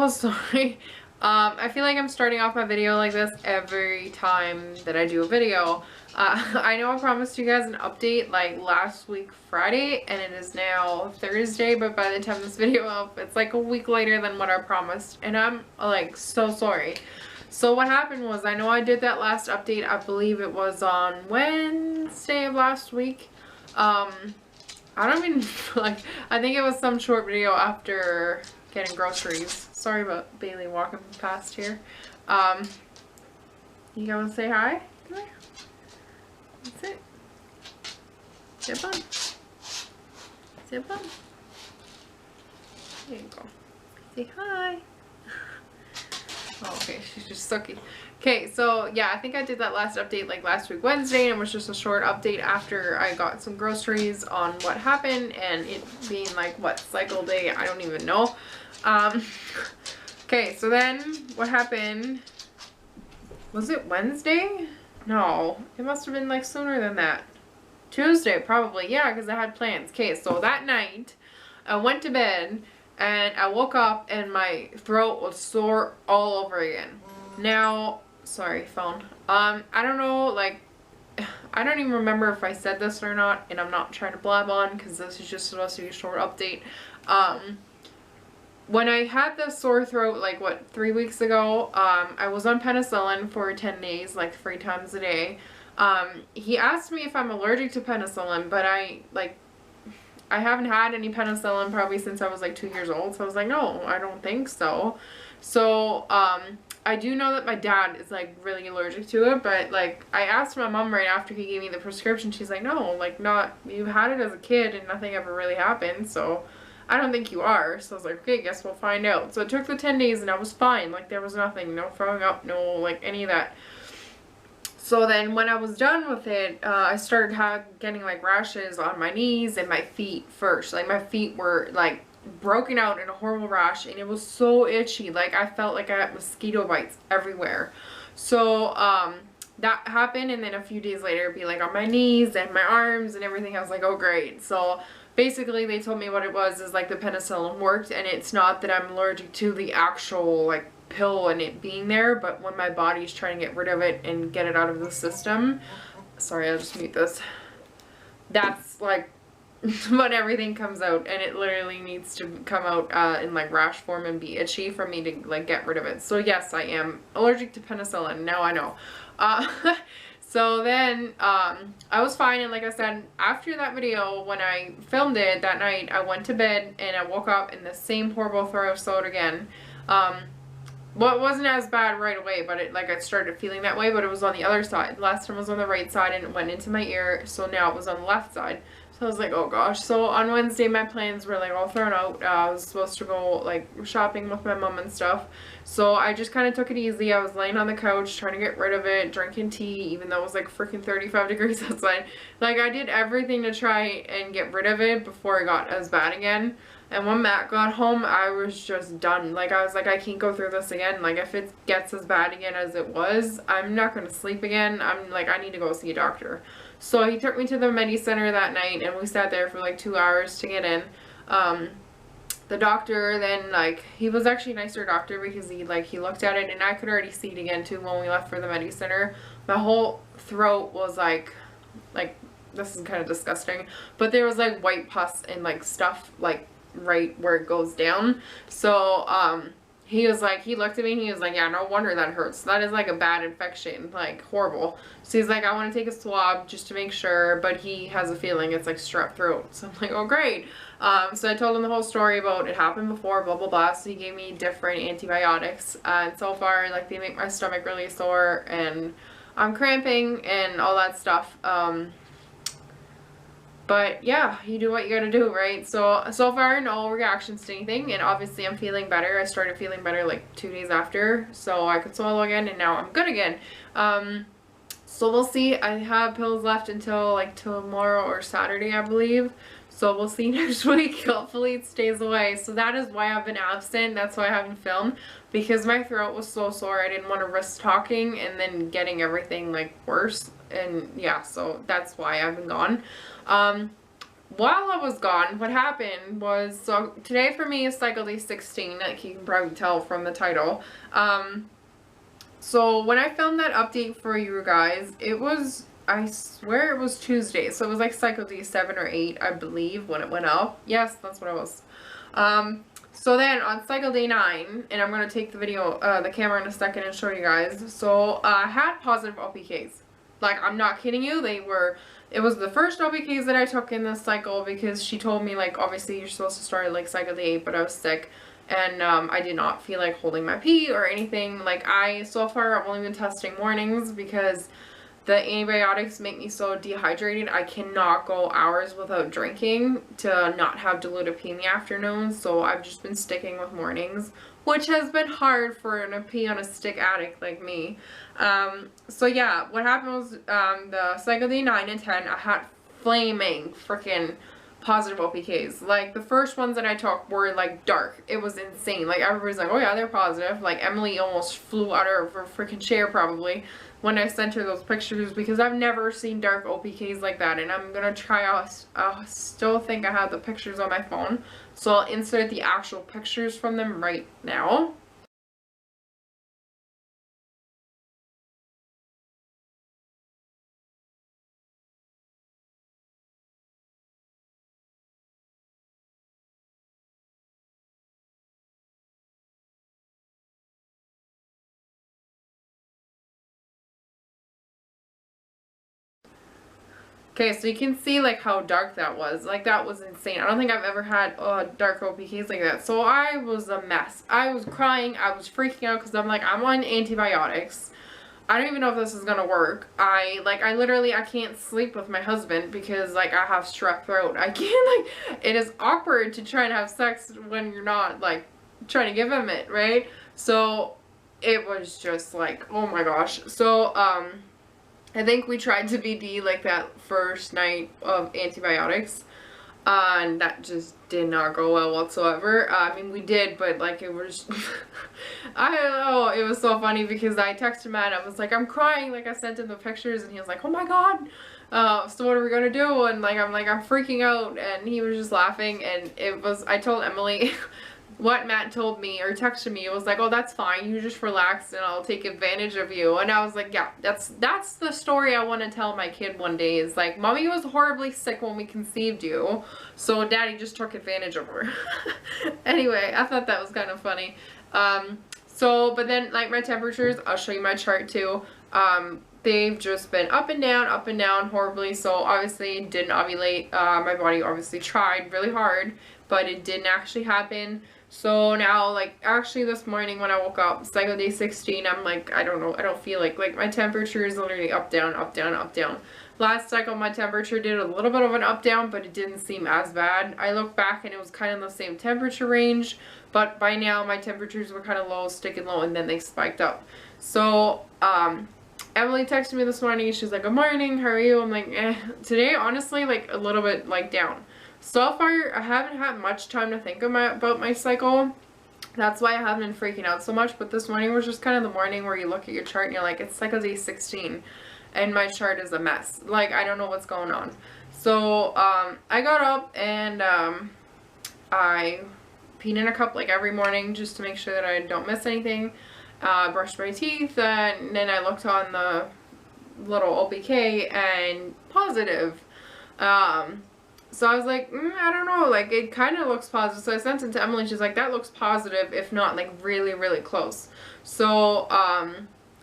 so sorry. I feel like I'm starting off my video like this every time that I do a video. I know I promised you guys an update like last week Friday, and it is now Thursday, but by the time this video up, it's like a week later than what I promised, and I'm like so sorry. So what happened was, I know I did that last update, I believe it was on Wednesday of last week. I don't even, like, I think it was some short video after getting groceries. Sorry about Bailey walking past here. You gonna say hi? Come here. That's it. Sit bum. Sit bum. There you go. Say hi. Oh, okay, she's just sucky. Okay, so yeah, I think I did that last update like last week Wednesday, and it was just a short update after I got some groceries on what happened, and it being like what cycle day, I don't even know. Okay, so then what happened, was it Wednesday? No, it must have been like sooner than that. Tuesday probably, yeah, because I had plans. Okay, so that night I went to bed and I woke up and my throat was sore all over again. Now, sorry, phone. I don't know, like, I don't even remember if I said this or not, and I'm not trying to blab on because this is just supposed to be a short update. When I had the sore throat, like, what, 3 weeks ago, I was on Penicillin for 10 days, like 3 times a day. He asked me if I'm allergic to penicillin, but I haven't had any penicillin probably since I was like 2 years old, so I was like, no, I don't think so. So, I do know that my dad is like really allergic to it, but like I asked my mom right after he gave me the prescription, she's like, no, like you had it as a kid and nothing ever really happened, so I don't think you are. So I was like, okay, guess we'll find out. So it took the 10 days and I was fine, like there was nothing, no throwing up, no like any of that. So then when I was done with it, I started getting like rashes on my knees and my feet first. Like my feet were like broken out in a horrible rash, and it was so itchy. Like I felt like I had mosquito bites everywhere. So that happened, and then a few days later it'd be like on my knees and my arms and everything. I was like, oh great. So basically they told me what it was is like the penicillin worked, and it's not that I'm allergic to the actual like pill and it being there, but when my body's trying to get rid of it and get it out of the system, sorry, I'll just mute this, that's like when everything comes out, and it literally needs to come out in like rash form and be itchy for me to like get rid of it. So yes, I am allergic to penicillin, now I know. So then I was fine, and like I said, after that video, when I filmed it that night, I went to bed and I woke up in the same horrible throat again. Well, it wasn't as bad right away, but I started feeling that way, but it was on the other side. Last time it was on the right side and it went into my ear, so now it was on the left side. So I was like, oh gosh. So on Wednesday my plans were like all thrown out. I was supposed to go like shopping with my mom and stuff. So I just kind of took it easy. I was laying on the couch trying to get rid of it, drinking tea, even though it was like freaking 35 degrees outside. Like I did everything to try and get rid of it before it got as bad again. And when Matt got home, I was just done. Like, I was like, I can't go through this again. Like, if it gets as bad again as it was, I'm not going to sleep again. I'm like, I need to go see a doctor. So he took me to the Medi Center that night, and we sat there for like 2 hours to get in. The doctor then, like, he was actually a nicer doctor because he looked at it, and I could already see it again too when we left for the Medi Center. My whole throat was like, this is kind of disgusting, but there was like white pus and like stuff like right where it goes down. So he was like, he looked at me and he was like, yeah, no wonder that hurts. That is like a bad infection, like horrible. So he's like, I want to take a swab just to make sure, but he has a feeling it's like strep throat. So I'm like, oh great. So I told him the whole story about it happened before, blah blah blah. So he gave me different antibiotics, and so far like they make my stomach really sore and I'm cramping and all that stuff. But yeah, you do what you gotta do, right? So far, no reactions to anything, and obviously I'm feeling better. I started feeling better like 2 days after, so I could swallow again, and now I'm good again. So we'll see. I have pills left until like tomorrow or Saturday, I believe. So we'll see next week. Hopefully it stays away. So that is why I've been absent. That's why I haven't filmed, because my throat was so sore. I didn't want to risk talking and then getting everything like worse. And yeah, so that's why I've been gone. while I was gone, what happened was, so today for me is cycle day 16, like you can probably tell from the title. So when I filmed that update for you guys, it was, I swear it was Tuesday. So it was like cycle day 7 or 8, I believe, when it went up. Yes, that's what it was. So then on cycle day 9, and I'm going to take the video, the camera in a second and show you guys. So I had positive OPKs. Like, I'm not kidding you. It was the first OPKs that I took in this cycle because she told me, like, obviously you're supposed to start like cycle day 8, but I was sick. And I did not feel like holding my pee or anything. Like, so far I've only been testing mornings because the antibiotics make me so dehydrated. I cannot go hours without drinking to not have diluted pee in the afternoon. So I've just been sticking with mornings, which has been hard for a pee on a stick addict like me. So yeah, what happened was the cycle day 9 and 10, I had flaming freaking positive OPKs. Like, the first ones that I took were like dark. It was insane. Like, everybody's like, oh yeah, they're positive. Like, Emily almost flew out of her freaking chair probably when I sent her those pictures because I've never seen dark OPKs like that. And I'm gonna try out, I still think I have the pictures on my phone, so I'll insert the actual pictures from them right now. Okay, so you can see like how dark that was. Like, that was insane. I don't think I've ever had dark OPKs like that. So I was a mess. I was crying. I was freaking out because I'm like, I'm on antibiotics. I don't even know if this is gonna work. I literally, I can't sleep with my husband because like I have strep throat. I can't, like, it is awkward to try and have sex when you're not like trying to give him it, right? So it was just like, oh my gosh. So I think we tried to BD like that first night of antibiotics, and that just did not go well whatsoever. I mean, we did, but like it was, I don't know, it was so funny because I texted Matt, I was like, I'm crying, like I sent him the pictures, and he was like, oh my god, so what are we gonna do? And like, I'm freaking out, and he was just laughing, and I told Emily, what Matt told me or texted me, it was like, oh, that's fine, you just relax and I'll take advantage of you. And I was like, yeah, that's the story I want to tell my kid one day, is like, mommy was horribly sick when we conceived you, so daddy just took advantage of her. Anyway, I thought that was kind of funny. But then like my temperatures, I'll show you my chart too. They've just been up and down horribly. So obviously didn't ovulate. My body obviously tried really hard, but it didn't actually happen. So now, like, actually this morning when I woke up, cycle day 16, I'm like, I don't know, I don't feel like my temperature is literally up, down, up, down, up, down. Last cycle, my temperature did a little bit of an up, down, but it didn't seem as bad. I look back and it was kind of the same temperature range, but by now my temperatures were kind of low, sticking low, and then they spiked up. So, Emily texted me this morning, she's like, good morning, how are you? I'm like, today, honestly, like, a little bit, like, down. So far, I haven't had much time to think about my cycle. That's why I haven't been freaking out so much. But this morning was just kind of the morning where you look at your chart and you're like, it's cycle day 16. And my chart is a mess. Like, I don't know what's going on. So, I got up and I peed in a cup like every morning just to make sure that I don't miss anything. Brushed my teeth, and then I looked on the little OPK and positive. So I was like, I don't know, like, it kind of looks positive. So I sent it to Emily, she's like, that looks positive, if not, like, really, really close. So, I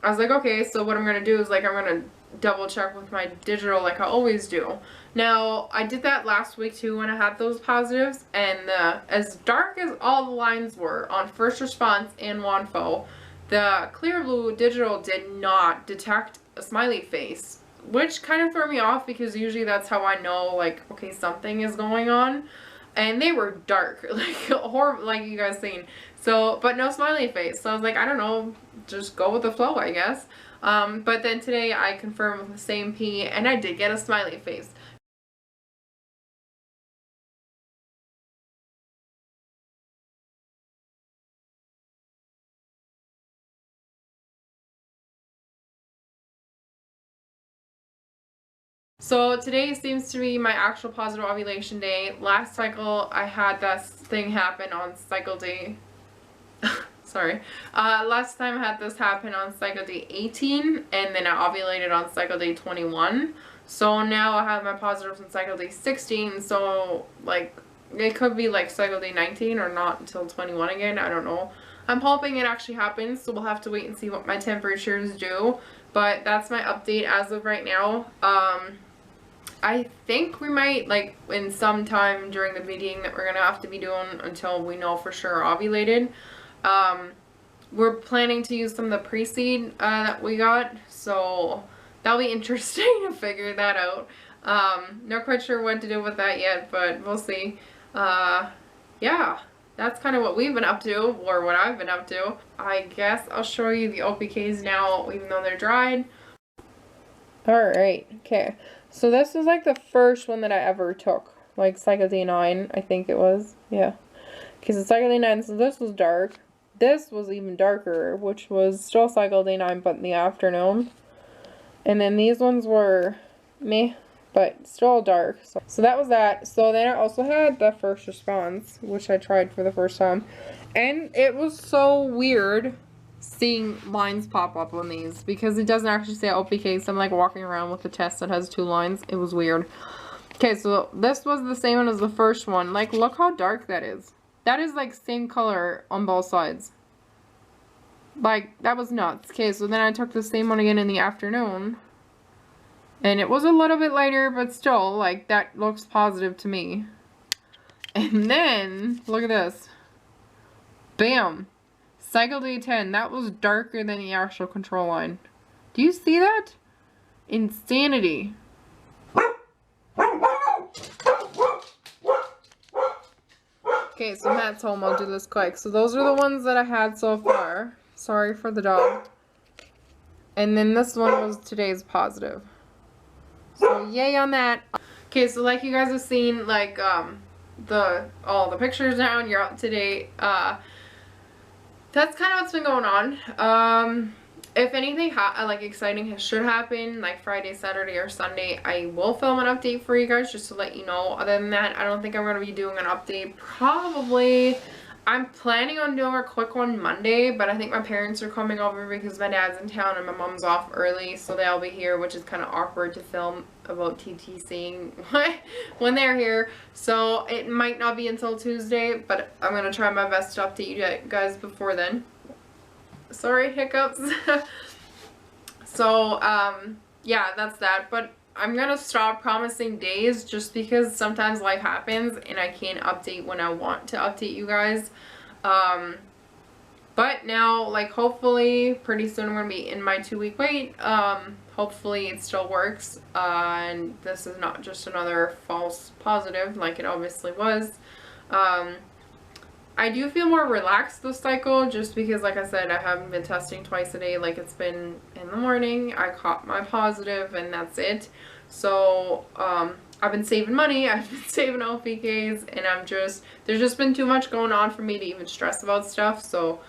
was like, okay, so what I'm going to do is, like, I'm going to double check with my digital like I always do. Now, I did that last week, too, when I had those positives, and as dark as all the lines were on First Response and WANFO, the Clear Blue digital did not detect a smiley face, which kind of threw me off because usually that's how I know, like, okay, something is going on. And they were dark, like, horrible, like you guys seen. So, but no smiley face. So I was like, I don't know, just go with the flow, I guess. But then today I confirmed with the same P, and I did get a smiley face. So today seems to be my actual positive ovulation day. Last cycle I had this thing happen on cycle day. Sorry. Last time I had this happen on cycle day 18, and then I ovulated on cycle day 21. So now I have my positives on cycle day 16, so like it could be like cycle day 19 or not until 21 again. I don't know. I'm hoping it actually happens, so we'll have to wait and see what my temperatures do. But that's my update as of right now. I think we might, like, in some time during the bleeding that we're going to have to be doing until we know for sure ovulated. We're planning to use some of the pre-seed that we got, so that'll be interesting to figure that out. Not quite sure what to do with that yet, but we'll see. Yeah, that's kind of what we've been up to, or what I've been up to. I guess I'll show you the OPKs now, even though they're dried. Alright, okay. So this was like the first one that I ever took. Like cycle day 9, I think it was. Yeah. Because it's cycle day 9, so this was dark. This was even darker, which was still cycle day 9, but in the afternoon. And then these ones were meh, but still dark. So that was that. So then I also had the first response, which I tried for the first time. And it was so weird seeing lines pop up on these, because it doesn't actually say OPK, so I'm like walking around with a test that has 2 lines. It was weird. Okay, so this was the same one as the first one. Like, look how dark that is. That is like same color on both sides. Like, that was nuts. Okay, so then I took the same one again in the afternoon, and it was a little bit lighter, but still, like, that looks positive to me. And then look at this. Bam. Cycle day 10, that was darker than the actual control line. Do you see that? Insanity. Okay, so Matt's home. I'll do this quick. So those are the ones that I had so far. Sorry for the dog. And then this one was today's positive. So yay on that. Okay, so like you guys have seen, like all the pictures now, and you're up to date. That's kind of what's been going on. If anything like exciting should happen, like Friday, Saturday, or Sunday, I will film an update for you guys just to let you know. Other than that, I don't think I'm going to be doing an update. Probably, I'm planning on doing a quick one Monday, but I think my parents are coming over because my dad's in town and my mom's off early, so they'll be here, which is kind of awkward to film about TTCing when they're here. So it might not be until Tuesday, but I'm going to try my best to update you guys before then. Sorry, hiccups. So, yeah, that's that. But I'm going to stop promising days just because sometimes life happens and I can't update when I want to update you guys. But now, like, hopefully pretty soon I'm going to be in my 2-week wait. Hopefully it still works, and this is not just another false positive like it obviously was. I do feel more relaxed this cycle just because, like I said, I haven't been testing twice a day. Like, it's been in the morning, I caught my positive, and that's it. So I've been saving money, I've been saving OPKs, and there's just been too much going on for me to even stress about stuff. So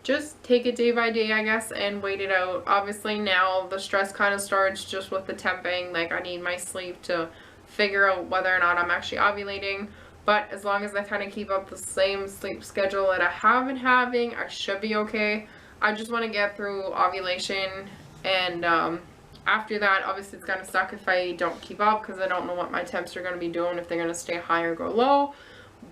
just take it day by day, I guess, and wait it out. Obviously now the stress kind of starts just with the temping. Like, I need my sleep to figure out whether or not I'm actually ovulating. But as long as I kind of keep up the same sleep schedule that I have been having, I should be okay. I just want to get through ovulation, and after that, obviously it's going to suck if I don't keep up, because I don't know what my temps are going to be doing, if they're going to stay high or go low.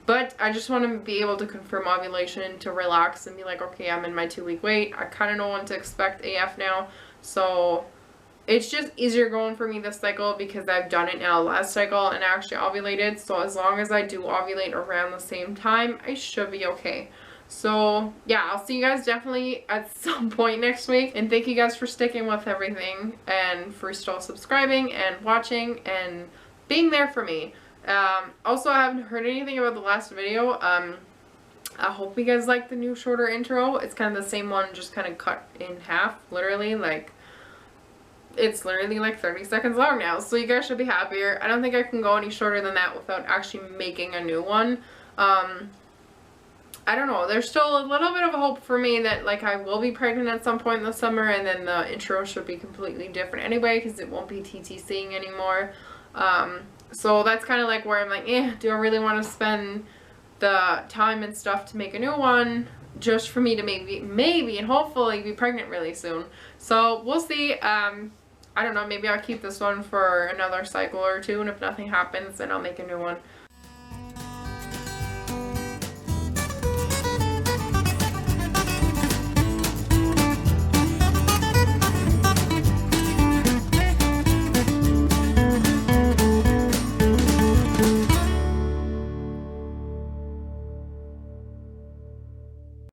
But I just want to be able to confirm ovulation to relax and be like, okay, I'm in my 2-week wait. I kind of know when to expect AF now. So it's just easier going for me this cycle because I've done it now last cycle and actually ovulated. So as long as I do ovulate around the same time, I should be okay. So yeah, I'll see you guys definitely at some point next week. And thank you guys for sticking with everything and for still subscribing and watching and being there for me. Also, I haven't heard anything about the last video. I hope you guys like the new shorter intro. It's kind of the same one, just kind of cut in half, literally. Like, it's literally like 30 seconds long now, so you guys should be happier. I don't think I can go any shorter than that without actually making a new one. I don't know. There's still a little bit of hope for me that like I will be pregnant at some point in the summer, and then the intro should be completely different anyway because it won't be TTCing anymore. So that's kind of like where I'm like, do I really want to spend the time and stuff to make a new one just for me to maybe and hopefully be pregnant really soon. So we'll see. I don't know, maybe I'll keep this one for another cycle or two, and if nothing happens, then I'll make a new one.